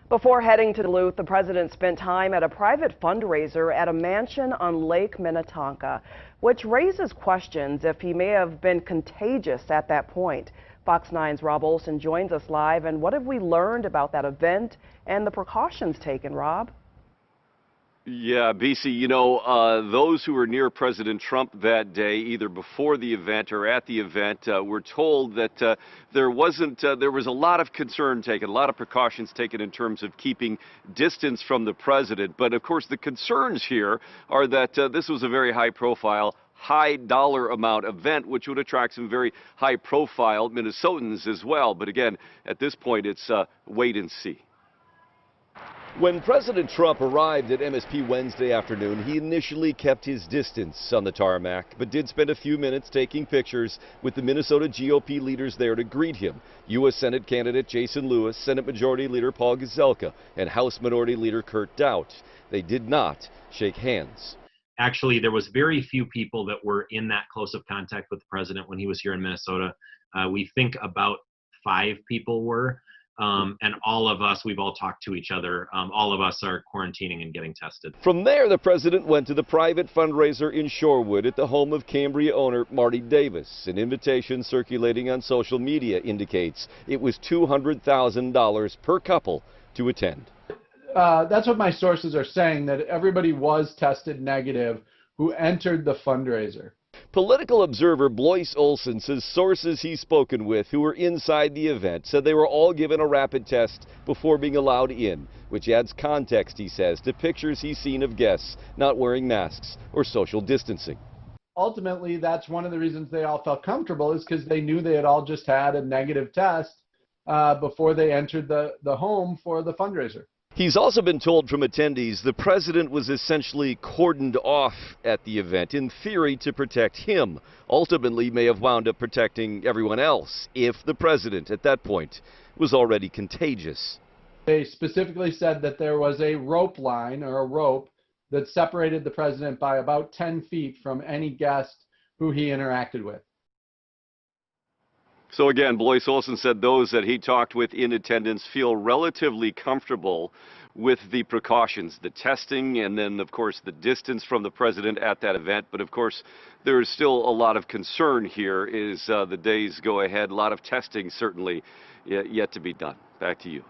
Before heading to Duluth, the president spent time at a private fundraiser at a mansion on Lake Minnetonka, which raises questions if he may have been contagious at that point. Fox 9's Rob Olson joins us live. And what have we learned about that event and the precautions taken, Rob? Yeah, BC, those who were near President Trump that day, either before the event or at the event, were told that there was a lot of concern taken, a lot of precautions taken in terms of keeping distance from the president. But of course, the concerns here are that this was a very high-profile, high-dollar amount event, which would attract some very high-profile Minnesotans as well. But again, at this point, it's wait and see. When President Trump arrived at MSP Wednesday afternoon, he initially kept his distance on the tarmac, but did spend a few minutes taking pictures with the Minnesota GOP leaders there to greet him. U.S. Senate candidate Jason Lewis, Senate Majority Leader Paul Gazelka, and House Minority Leader Kurt Daudt. They did not shake hands. Actually, there was very few people that were in that close of contact with the president when he was here in Minnesota. We think about 5 people were. And all of us, we've all talked to each other. All of us are quarantining and getting tested. From there, the president went to the private fundraiser in Shorewood at the home of Cambria owner Marty Davis. An invitation circulating on social media indicates it was $200,000 per couple to attend. That's what my sources are saying, that everybody was tested negative who entered the fundraiser. Political observer Blois Olson says sources he's spoken with who were inside the event said they were all given a rapid test before being allowed in, which adds context, he says, to pictures he's seen of guests not wearing masks or social distancing. Ultimately, that's one of the reasons they all felt comfortable, is because they knew they had all just had a negative test before they entered the home for the fundraiser. He's also been told from attendees the president was essentially cordoned off at the event, in theory to protect him. Ultimately may have wound up protecting everyone else if the president at that point was already contagious. They specifically said that there was a rope line, or a rope, that separated the president by about 10 feet from any guest who he interacted with. So again, Blois Olson said those that he talked with in attendance feel relatively comfortable with the precautions, the testing, and then, of course, the distance from the president at that event. But, of course, there is still a lot of concern here as the days go ahead. A lot of testing certainly yet to be done. Back to you.